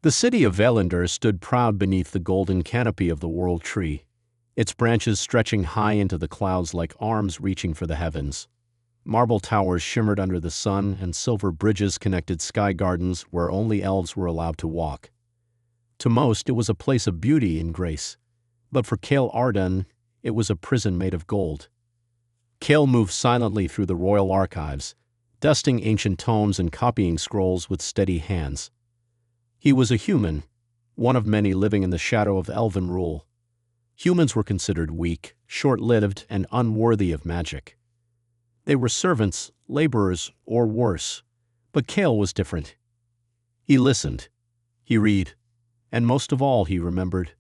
The city of Valandor stood proud beneath the golden canopy of the world tree, its branches stretching high into the clouds like arms reaching for the heavens. Marble towers shimmered under the sun, and silver bridges connected sky gardens where only elves were allowed to walk. To most, it was a place of beauty and grace, but for Cale Arden, it was a prison made of gold. Cale moved silently through the royal archives, dusting ancient tomes and copying scrolls with steady hands. He was a human, one of many living in the shadow of Elven rule. Humans were considered weak, short-lived, and unworthy of magic. They were servants, laborers, or worse, but Cale was different. He listened, he read, and most of all he remembered.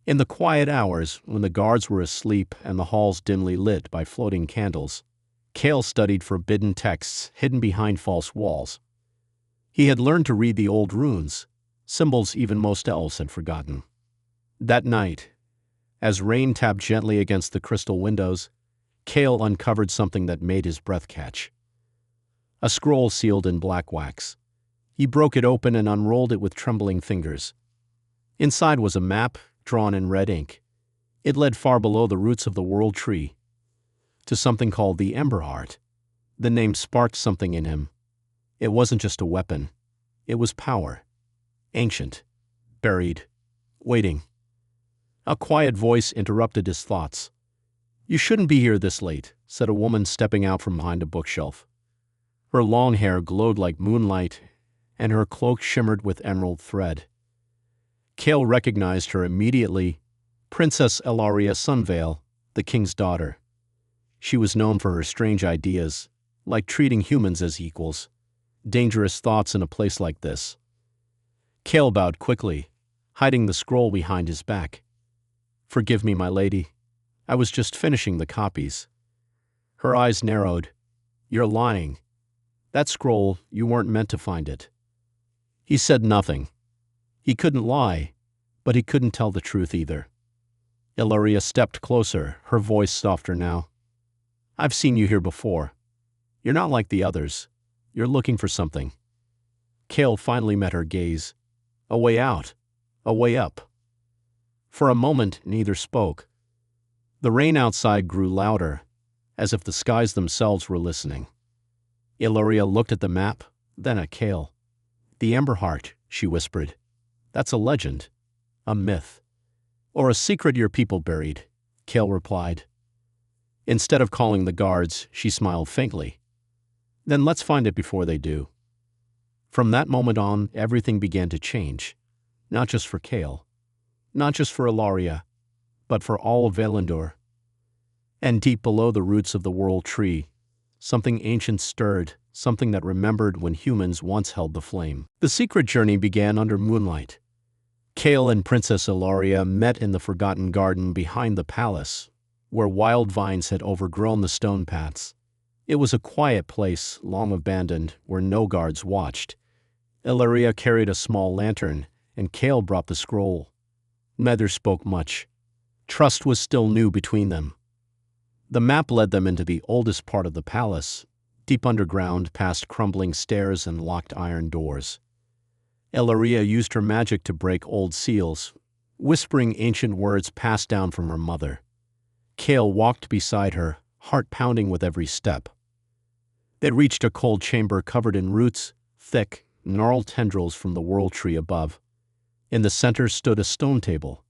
In the quiet hours, when the guards were asleep and the halls dimly lit by floating candles, Cale studied forbidden texts hidden behind false walls. He had learned to read the old runes, symbols even most elves had forgotten. That night, as rain tapped gently against the crystal windows, Cale uncovered something that made his breath catch. A scroll sealed in black wax. He broke it open and unrolled it with trembling fingers. Inside was a map, drawn in red ink. It led far below the roots of the world tree, to something called the Emberheart. The name sparked something in him. It wasn't just a weapon. It was power. Ancient. Buried. Waiting. A quiet voice interrupted his thoughts. "You shouldn't be here this late," said a woman stepping out from behind a bookshelf. Her long hair glowed like moonlight, and her cloak shimmered with emerald thread. Cale recognized her immediately, Princess Elaria Sunvale, the king's daughter. She was known for her strange ideas, like treating humans as equals, dangerous thoughts in a place like this. Cale bowed quickly, hiding the scroll behind his back. "Forgive me, my lady. I was just finishing the copies." Her eyes narrowed. "You're lying. That scroll, you weren't meant to find it." He said nothing. He couldn't lie, but he couldn't tell the truth either. Elaria stepped closer, her voice softer now. "I've seen you here before. You're not like the others. You're looking for something." Cale finally met her gaze. A way out. A way up. For a moment, neither spoke. The rain outside grew louder, as if the skies themselves were listening. Elaria looked at the map, then at Cale. "The Emberheart," she whispered. "That's a legend, a myth, or a secret your people buried," Cale replied. Instead of calling the guards, she smiled faintly. "Then let's find it before they do." From that moment on, everything began to change, not just for Cale, not just for Elaria, but for all of Valandor. And deep below the roots of the world tree, something ancient stirred, something that remembered when humans once held the flame. The secret journey began under moonlight. Cale and Princess Elaria met in the forgotten garden behind the palace, where wild vines had overgrown the stone paths. It was a quiet place, long abandoned, where no guards watched. Elaria carried a small lantern, and Cale brought the scroll. Neither spoke much. Trust was still new between them. The map led them into the oldest part of the palace, deep underground, past crumbling stairs and locked iron doors. Elaria used her magic to break old seals, whispering ancient words passed down from her mother. Cale walked beside her, heart pounding with every step. They reached a cold chamber covered in roots, thick, gnarled tendrils from the world tree above. In the center stood a stone table.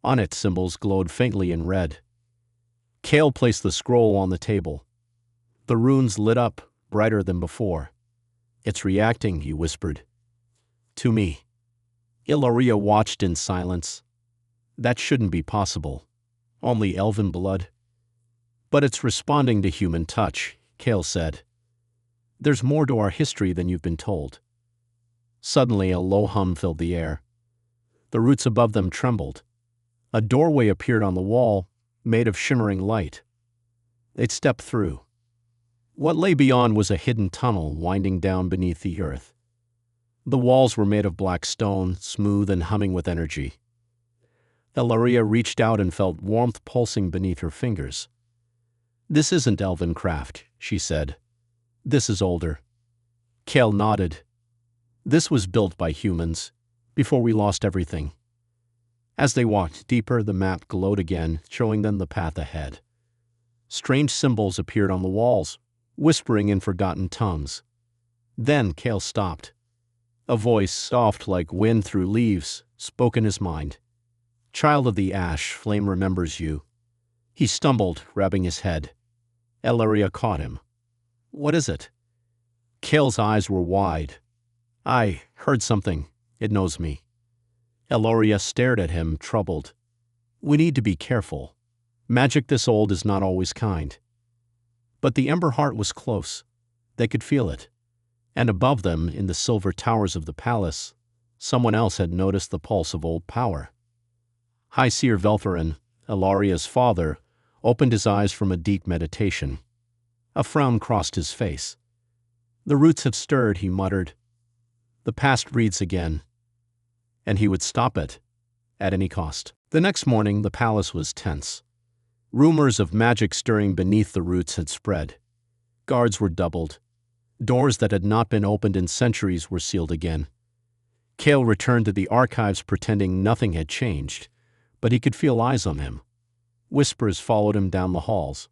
On it, symbols glowed faintly in red. Cale placed the scroll on the table. The runes lit up, brighter than before. "It's reacting," he whispered. "To me." Elaria watched in silence. That shouldn't be possible. Only elven blood. "But it's responding to human touch," Cale said. "There's more to our history than you've been told." Suddenly, a low hum filled the air. The roots above them trembled. A doorway appeared on the wall, made of shimmering light. They'd stepped through. What lay beyond was a hidden tunnel winding down beneath the earth. The walls were made of black stone, smooth and humming with energy. Elaria reached out and felt warmth pulsing beneath her fingers. "This isn't elven craft," she said. "This is older." Cale nodded. "This was built by humans, before we lost everything. As they walked deeper, the map glowed again, showing them the path ahead. Strange symbols appeared on the walls, whispering in forgotten tongues. Then Cale stopped. A voice, soft like wind through leaves, spoke in his mind. "Child of the ash, flame remembers you." He stumbled, rubbing his head. Elaria caught him. "What is it?" Cale's eyes were wide. "I heard something. It knows me." Elaria stared at him, troubled. "We need to be careful. Magic this old is not always kind." But the Ember Heart was close. They could feel it. And above them, in the silver towers of the palace, someone else had noticed the pulse of old power. High Seer Velthorin, Elaria's father, opened his eyes from a deep meditation. A frown crossed his face. "The roots have stirred," he muttered. "The past breathes again." And he would stop it, at any cost. The next morning, the palace was tense. Rumors of magic stirring beneath the roots had spread. Guards were doubled. Doors that had not been opened in centuries were sealed again. Cale returned to the archives pretending nothing had changed, but he could feel eyes on him. Whispers followed him down the halls.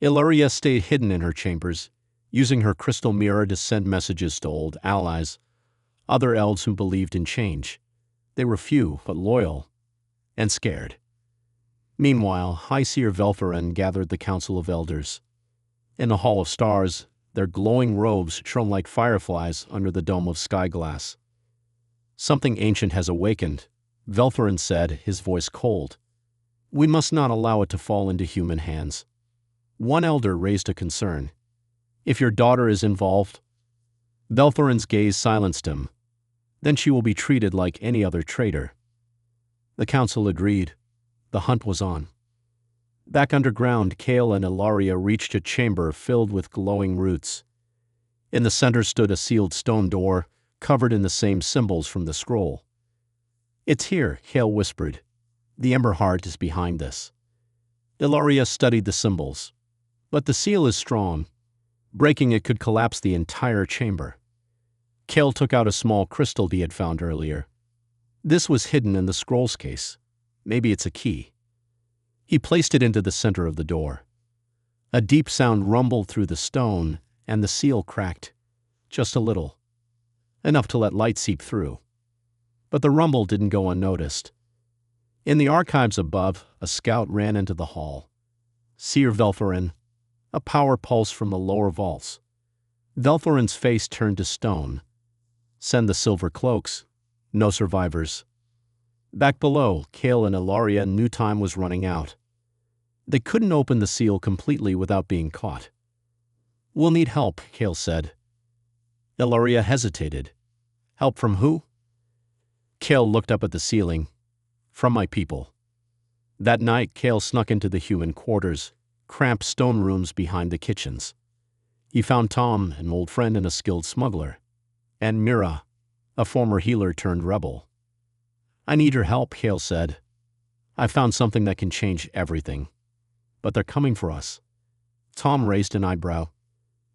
Elaria stayed hidden in her chambers, using her crystal mirror to send messages to old allies, other elves who believed in change. They were few, but loyal, and scared. Meanwhile, High Seer Velthorin gathered the Council of Elders. In the Hall of Stars, their glowing robes shone like fireflies under the dome of sky glass. "Something ancient has awakened," Velthorin said, his voice cold. "We must not allow it to fall into human hands." One elder raised a concern. "If your daughter is involved?" Velthorin's gaze silenced him. "Then she will be treated like any other traitor." The council agreed. The hunt was on. Back underground, Cale and Elaria reached a chamber filled with glowing roots. In the center stood a sealed stone door, covered in the same symbols from the scroll. "It's here," Cale whispered. "The Ember Heart is behind this." Elaria studied the symbols. "But the seal is strong. Breaking it could collapse the entire chamber." Cale took out a small crystal he had found earlier. This was hidden in the scroll's case. Maybe it's a key. He placed it into the center of the door. A deep sound rumbled through the stone, and the seal cracked. Just a little. Enough to let light seep through. But the rumble didn't go unnoticed. In the archives above, a scout ran into the hall. "Seer Velthorin," a power pulse from the lower vaults. Velthorin's face turned to stone. "Send the silver cloaks. No survivors." Back below, Cale and Elaria knew time was running out. They couldn't open the seal completely without being caught. "We'll need help," Cale said. Elaria hesitated. "Help from who?" Cale looked up at the ceiling. "From my people." That night, Cale snuck into the human quarters, cramped stone rooms behind the kitchens. He found Tom, an old friend and a skilled smuggler, and Mira, a former healer turned rebel. "I need your help," Cale said. "I found something that can change everything. But they're coming for us." Tom raised an eyebrow.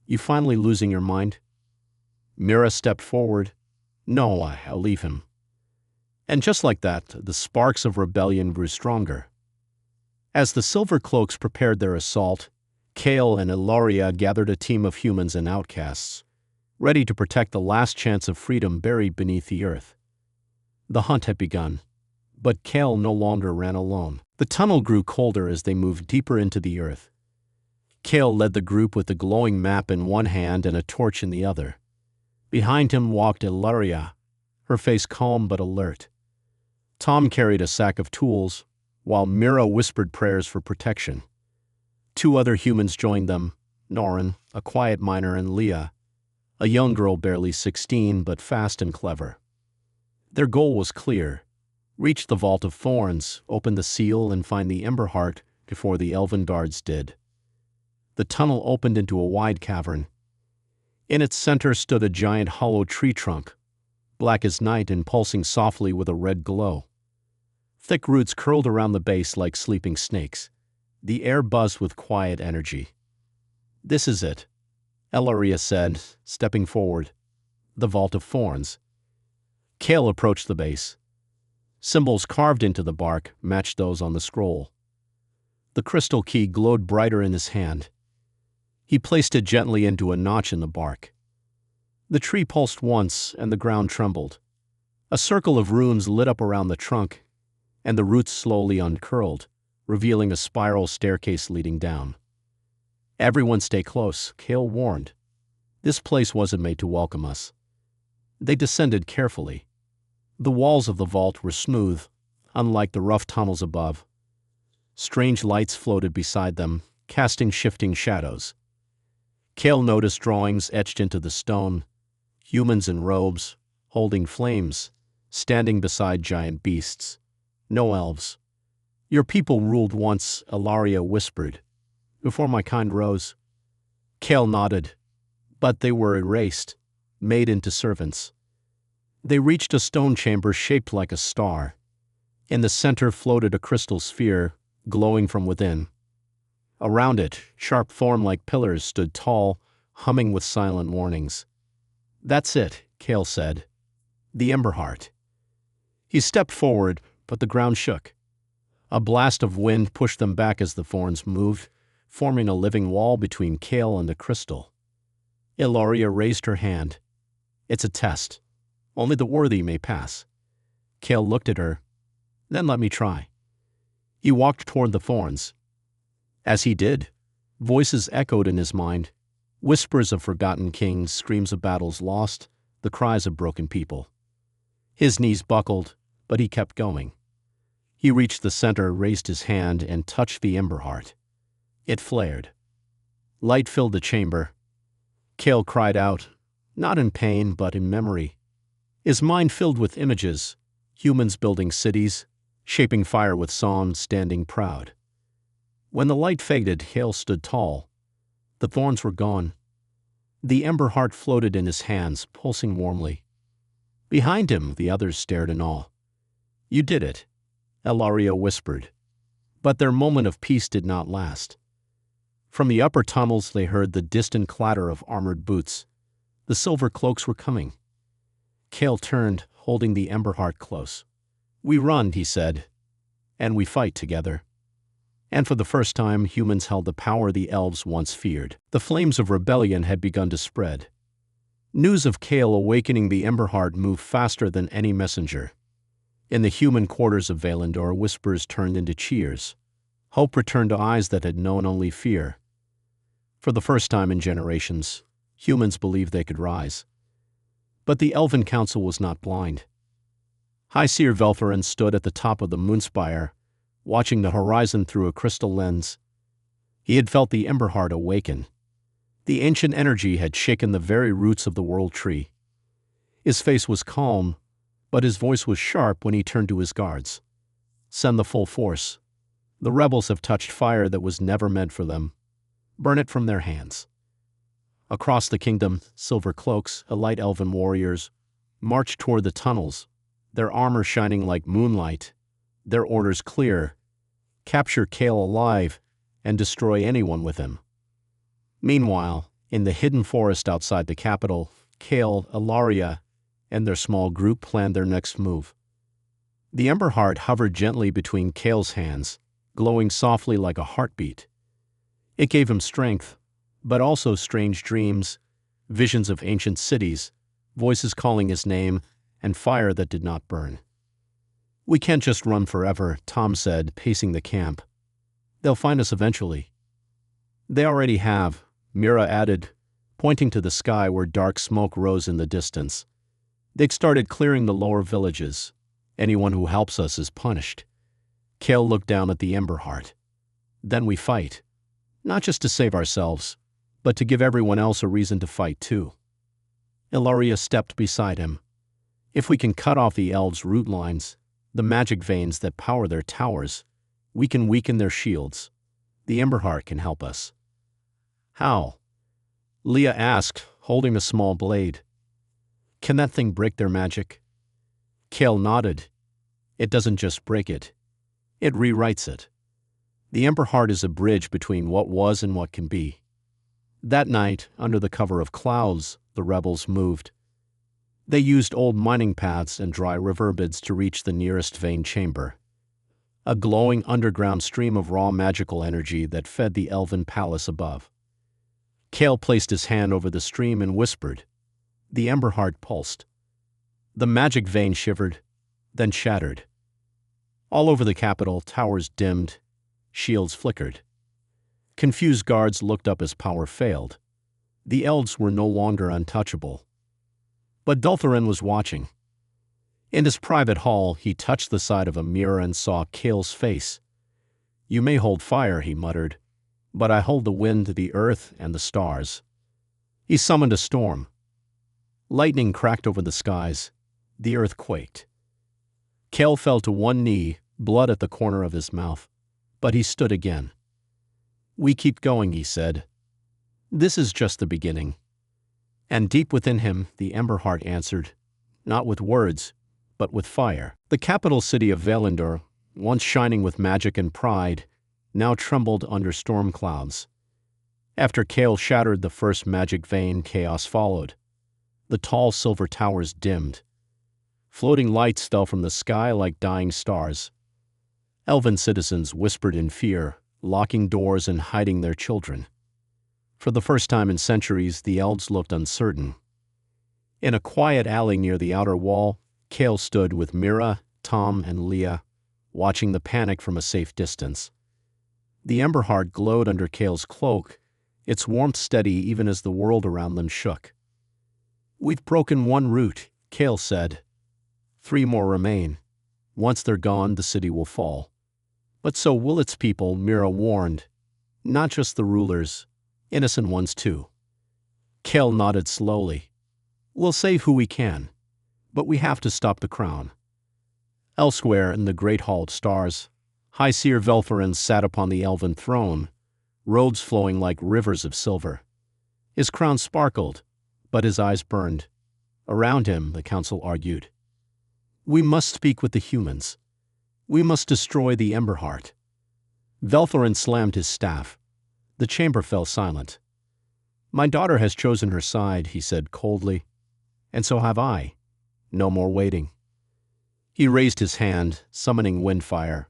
"You finally losing your mind?" Mira stepped forward. "No, I'll leave him." And just like that, the sparks of rebellion grew stronger. As the Silver Cloaks prepared their assault, Cale and Elaria gathered a team of humans and outcasts, ready to protect the last chance of freedom buried beneath the earth. The hunt had begun, but Cale no longer ran alone. The tunnel grew colder as they moved deeper into the earth. Cale led the group with the glowing map in one hand and a torch in the other. Behind him walked Elaria, her face calm but alert. Tom carried a sack of tools, while Mira whispered prayers for protection. Two other humans joined them, Norin, a quiet miner, and Leah, a young girl barely 16 but fast and clever. Their goal was clear: reach the Vault of Thorns, open the seal, and find the Ember Heart before the Elven guards did. The tunnel opened into a wide cavern. In its center stood a giant hollow tree trunk, black as night and pulsing softly with a red glow. Thick roots curled around the base like sleeping snakes. The air buzzed with quiet energy. "This is it," Elaria said, stepping forward. "The Vault of Thorns." Kale approached the base. Symbols carved into the bark matched those on the scroll. The crystal key glowed brighter in his hand. He placed it gently into a notch in the bark. The tree pulsed once, and the ground trembled. A circle of runes lit up around the trunk, and the roots slowly uncurled, revealing a spiral staircase leading down. "Everyone stay close," Kale warned. "This place wasn't made to welcome us." They descended carefully. The walls of the vault were smooth, unlike the rough tunnels above. Strange lights floated beside them, casting shifting shadows. Kale noticed drawings etched into the stone, humans in robes, holding flames, standing beside giant beasts. "No elves. Your people ruled once," Ilaria whispered, "before my kind rose." Kale nodded. "But they were erased, made into servants." They reached a stone chamber shaped like a star. In the center floated a crystal sphere, glowing from within. Around it, sharp thorn-like pillars stood tall, humming with silent warnings. "That's it," Kale said. "The Emberheart." He stepped forward, but the ground shook. A blast of wind pushed them back as the thorns moved, forming a living wall between Kale and the crystal. Ilaria raised her hand. "It's a test. Only the worthy may pass." Kale looked at her. "Then let me try." He walked toward the thorns. As he did, voices echoed in his mind, whispers of forgotten kings, screams of battles lost, the cries of broken people. His knees buckled, but he kept going. He reached the center, raised his hand, and touched the Emberheart. It flared. Light filled the chamber. Kale cried out, not in pain, but in memory. His mind filled with images, humans building cities, shaping fire with song, standing proud. When the light faded, Kale stood tall. The thorns were gone. The Emberheart floated in his hands, pulsing warmly. Behind him, the others stared in awe. "You did it," Ilaria whispered. But their moment of peace did not last. From the upper tunnels they heard the distant clatter of armored boots. The silver cloaks were coming. Kale turned, holding the Emberheart close. "We run," he said, "and we fight together." And for the first time, humans held the power the elves once feared. The flames of rebellion had begun to spread. News of Kale awakening the Emberheart moved faster than any messenger. In the human quarters of Valandor, whispers turned into cheers. Hope returned to eyes that had known only fear. For the first time in generations, humans believed they could rise. But the Elven Council was not blind. High Seer Velthorin stood at the top of the moonspire, watching the horizon through a crystal lens. He had felt the Emberheart awaken. The ancient energy had shaken the very roots of the world tree. His face was calm, but his voice was sharp when he turned to his guards. "Send the full force. The rebels have touched fire that was never meant for them. Burn it from their hands." Across the kingdom, silver cloaks, elite elven warriors, marched toward the tunnels, their armor shining like moonlight, their orders clear: capture Kale alive and destroy anyone with him. Meanwhile, in the hidden forest outside the capital, Kale, Ilaria, and their small group planned their next move. The Emberheart hovered gently between Kale's hands, glowing softly like a heartbeat. It gave him strength, but also strange dreams, visions of ancient cities, voices calling his name, and fire that did not burn. "We can't just run forever," Tom said, pacing the camp. "They'll find us eventually." "They already have," Mira added, pointing to the sky where dark smoke rose in the distance. "They've started clearing the lower villages. Anyone who helps us is punished." Kale looked down at the Emberheart. "Then we fight. Not just to save ourselves, but to give everyone else a reason to fight too." Ilaria stepped beside him. "If we can cut off the elves' root lines, the magic veins that power their towers, we can weaken their shields. The Emberheart can help us." "How?" Leah asked, holding a small blade. "Can that thing break their magic?" Kale nodded. "It doesn't just break it. It rewrites it. The Emberheart is a bridge between what was and what can be." That night, under the cover of clouds, the rebels moved. They used old mining paths and dry river beds to reach the nearest vein chamber, a glowing underground stream of raw magical energy that fed the elven palace above. Kale placed his hand over the stream and whispered. The ember heart pulsed. The magic vein shivered, then shattered. All over the capital, towers dimmed, shields flickered. Confused guards looked up as power failed. The elves were no longer untouchable. But Dultharin was watching. In his private hall, he touched the side of a mirror and saw Kale's face. You may hold fire, he muttered, but I hold the wind, the earth, and the stars. He summoned a storm. Lightning cracked over the skies. The earth quaked. Kale fell to one knee, blood at the corner of his mouth. But he stood again. We keep going, he said. This is just the beginning. And deep within him, the ember heart answered, not with words, but with fire. The capital city of Valinor, once shining with magic and pride, now trembled under storm clouds. After Kale shattered the first magic vein, chaos followed. The tall silver towers dimmed. Floating lights fell from the sky like dying stars. Elven citizens whispered in fear, locking doors and hiding their children. For the first time in centuries, the elves looked uncertain. In a quiet alley near the outer wall, Kale stood with Mira, Tom, and Leah, watching the panic from a safe distance. The ember heart glowed under Kale's cloak, its warmth steady even as the world around them shook. We've broken one root, Kale said. 3 more remain. Once they're gone, the city will fall. But so will its people, Mira warned. Not just the rulers, innocent ones too. Kale nodded slowly. We'll save who we can, but we have to stop the crown. Elsewhere in the great hall of stars, High Seer Veltharin sat upon the elven throne, robes flowing like rivers of silver. His crown sparkled, but his eyes burned. Around him, the council argued. We must speak with the humans. We must destroy the ember heart. Veltharin slammed his staff. The chamber fell silent. My daughter has chosen her side, he said coldly. And so have I. No more waiting. He raised his hand, summoning windfire,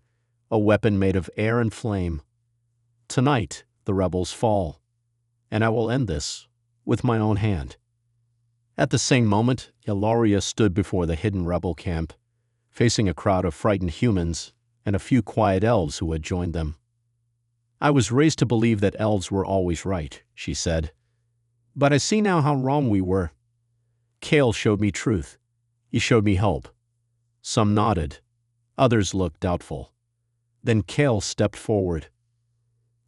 a weapon made of air and flame. Tonight, the rebels fall, and I will end this with my own hand. At the same moment, Ilaria stood before the hidden rebel camp, facing a crowd of frightened humans and a few quiet elves who had joined them. I was raised to believe that elves were always right, she said. But I see now how wrong we were. Kale showed me truth. He showed me hope. Some nodded. Others looked doubtful. Then Kale stepped forward.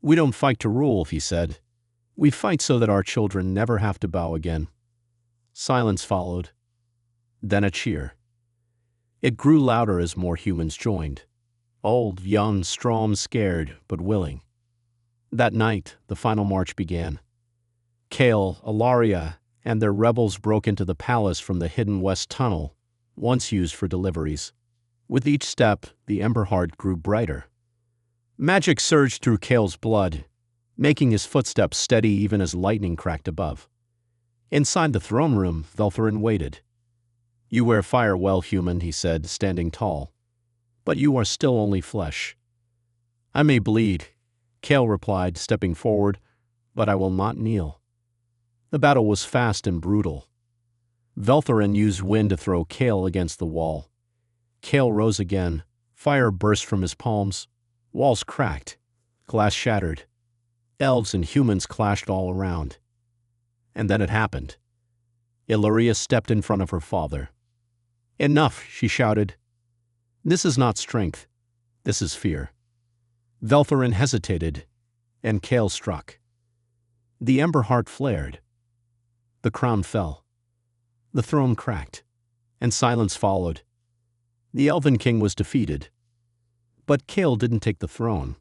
We don't fight to rule, he said. We fight so that our children never have to bow again. Silence followed. Then a cheer. It grew louder as more humans joined. Old, young, strong, scared, but willing. That night, the final march began. Kale, Ilaria, and their rebels broke into the palace from the hidden west tunnel, once used for deliveries. With each step, the ember heart grew brighter. Magic surged through Kale's blood, making his footsteps steady even as lightning cracked above. Inside the throne room, Veltharin waited. You wear fire well, human, he said, standing tall. But you are still only flesh. I may bleed, Kale replied, stepping forward, but I will not kneel. The battle was fast and brutal. Veltharin used wind to throw Kale against the wall. Kale rose again. Fire burst from his palms. Walls cracked. Glass shattered. Elves and humans clashed all around. And then it happened. Ilaria stepped in front of her father. Enough, she shouted. This is not strength. This is fear. Veltharin hesitated, and Kale struck. The ember heart flared. The crown fell. The throne cracked, and silence followed. The Elven King was defeated. But Kale didn't take the throne.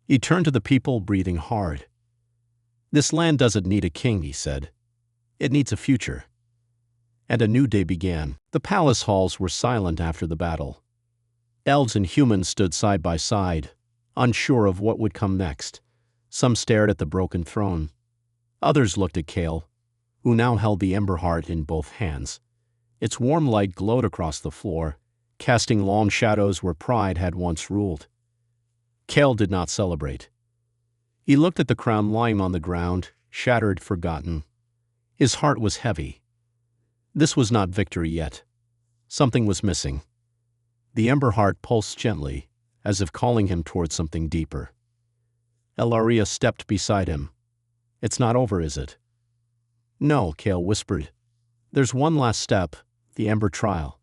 He turned to the people, breathing hard. This land doesn't need a king, he said. It needs a future. And a new day began. The palace halls were silent after the battle. Elves and humans stood side by side, unsure of what would come next. Some stared at the broken throne. Others looked at Kale, who now held the ember heart in both hands. Its warm light glowed across the floor, casting long shadows where pride had once ruled. Kale did not celebrate. He looked at the crown lying on the ground, shattered, forgotten. His heart was heavy. This was not victory yet. Something was missing. The ember heart pulsed gently, as if calling him toward something deeper. Elaria stepped beside him. "It's not over, is it?" "No," Kale whispered. "There's one last step, the ember trial."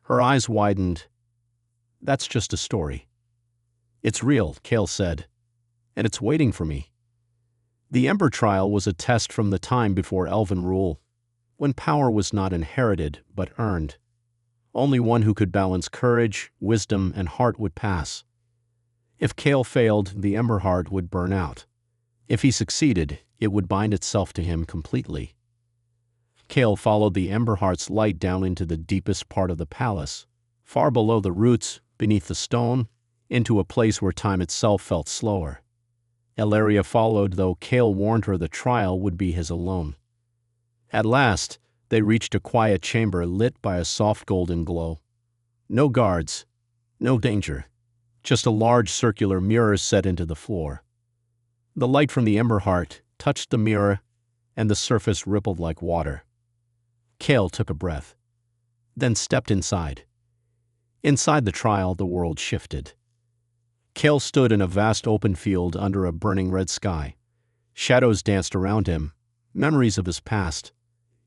Her eyes widened. "That's just a story." "It's real," Kale said, "and it's waiting for me." The ember trial was a test from the time before Elven rule, when power was not inherited but earned. Only one who could balance courage, wisdom, and heart would pass. If Kale failed, the ember heart would burn out. If he succeeded, it would bind itself to him completely. Kale followed the ember heart's light down into the deepest part of the palace, far below the roots, beneath the stone, into a place where time itself felt slower. Elaria followed, though Kale warned her the trial would be his alone. At last, they reached a quiet chamber lit by a soft golden glow. No guards, no danger, just a large circular mirror set into the floor. The light from the ember heart touched the mirror, and the surface rippled like water. Kale took a breath, then stepped inside. Inside the trial, the world shifted. Kale stood in a vast open field under a burning red sky. Shadows danced around him, memories of his past.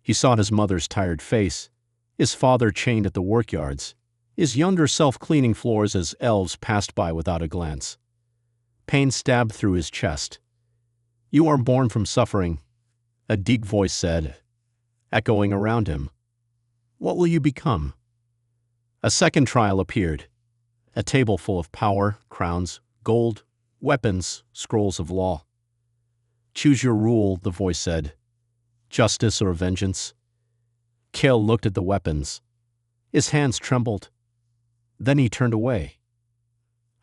He saw his mother's tired face, his father chained at the workyards, his younger self cleaning floors as elves passed by without a glance. Pain stabbed through his chest. "You are born from suffering," a deep voice said, echoing around him. "What will you become?" A second trial appeared, a table full of power, crowns, gold, weapons, scrolls of law. "Choose your rule," the voice said. "Justice or vengeance?" Kale looked at the weapons. His hands trembled. Then he turned away.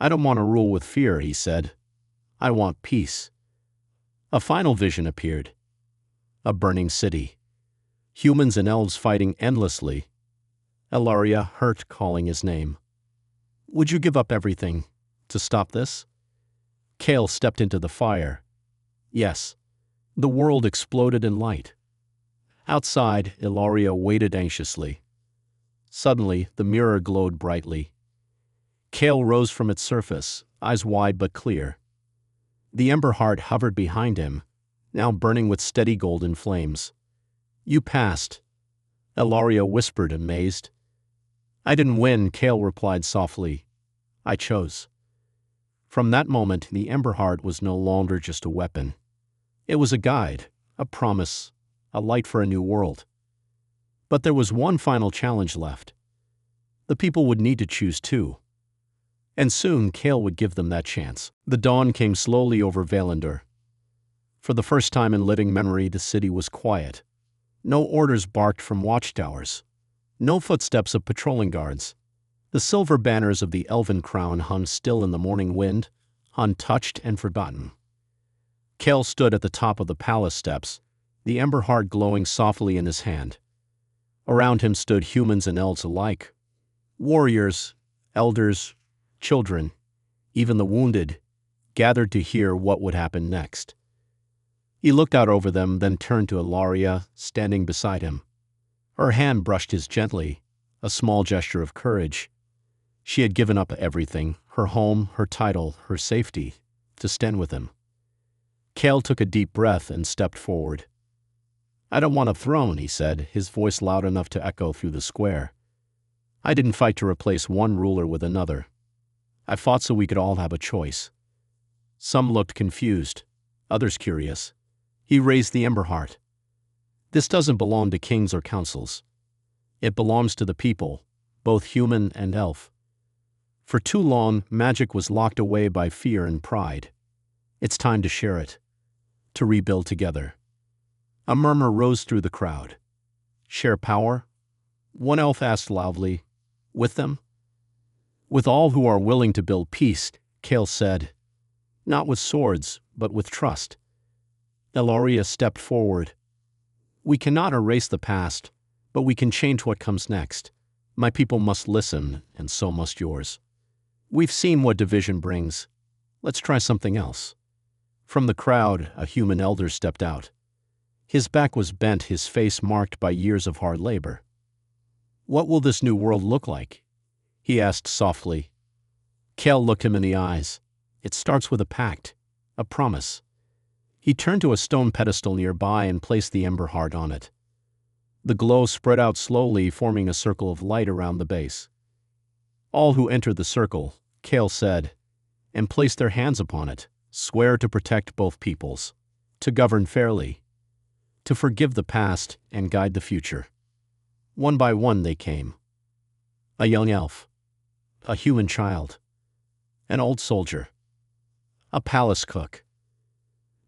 "I don't want to rule with fear," he said. "I want peace." A final vision appeared. A burning city. Humans and elves fighting endlessly. Elaria hurt, calling his name. "Would you give up everything to stop this?" Kale stepped into the fire. Yes. The world exploded in light. Outside, Elaria waited anxiously. Suddenly, the mirror glowed brightly. Kale rose from its surface, eyes wide but clear. The ember heart hovered behind him, now burning with steady golden flames. "You passed," Elaria whispered, amazed. "I didn't win," Kale replied softly. "I chose." From that moment, the ember heart was no longer just a weapon. It was a guide, a promise, a light for a new world. But there was one final challenge left. The people would need to choose too. And soon, Kale would give them that chance. The dawn came slowly over Valandor. For the first time in living memory, the city was quiet. No orders barked from watchtowers. No footsteps of patrolling guards. The silver banners of the Elven crown hung still in the morning wind, untouched and forgotten. Kale stood at the top of the palace steps, the ember heart glowing softly in his hand. Around him stood humans and elves alike. Warriors, elders, children, even the wounded, gathered to hear what would happen next. He looked out over them, then turned to Elaria, standing beside him. Her hand brushed his gently, a small gesture of courage. She had given up everything, her home, her title, her safety, to stand with him. Kale took a deep breath and stepped forward. "I don't want a throne," he said, his voice loud enough to echo through the square. "I didn't fight to replace one ruler with another. I fought so we could all have a choice." Some looked confused, others curious. He raised the ember heart. "This doesn't belong to kings or councils. It belongs to the people, both human and elf. For too long, magic was locked away by fear and pride. It's time to share it, to rebuild together." A murmur rose through the crowd. "Share power?" One elf asked loudly. "With them?" "With all who are willing to build peace," Kale said. "Not with swords, but with trust." Elaria stepped forward. "We cannot erase the past, But we can change what comes next. My people must listen, and so must yours. We've seen what division brings. Let's try something else. From the crowd, a human elder stepped out. His back was bent, his face marked by years of hard labor. What will this new world look like? He asked softly. Kale looked him in the eyes. It starts with a pact, a promise. He turned to a stone pedestal nearby and placed the ember heart on it. The glow spread out slowly, forming a circle of light around the base. All who entered the circle, Kale said, and placed their hands upon it, swear to protect both peoples, to govern fairly, to forgive the past and guide the future. One by one they came. A young elf, a human child, an old soldier, a palace cook.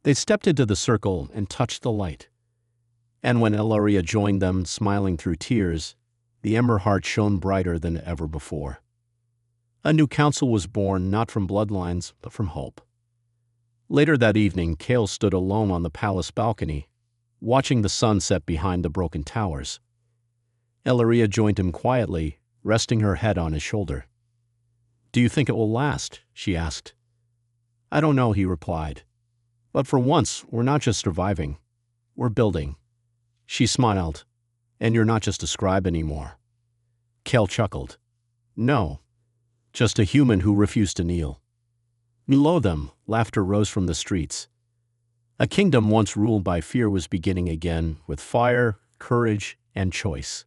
They stepped into the circle and touched the light. And when Elaria joined them, smiling through tears, the ember heart shone brighter than ever before. A new council was born, not from bloodlines, but from hope. Later that evening, Kale stood alone on the palace balcony, watching the sun set behind the broken towers. Elaria joined him quietly, resting her head on his shoulder. "Do you think it will last?" she asked. "I don't know," he replied. "But for once, we're not just surviving. We're building." She smiled. "And you're not just a scribe anymore." Kale chuckled. "No, just a human who refused to kneel." Below them, laughter rose from the streets. A kingdom once ruled by fear was beginning again, with fire, courage, and choice.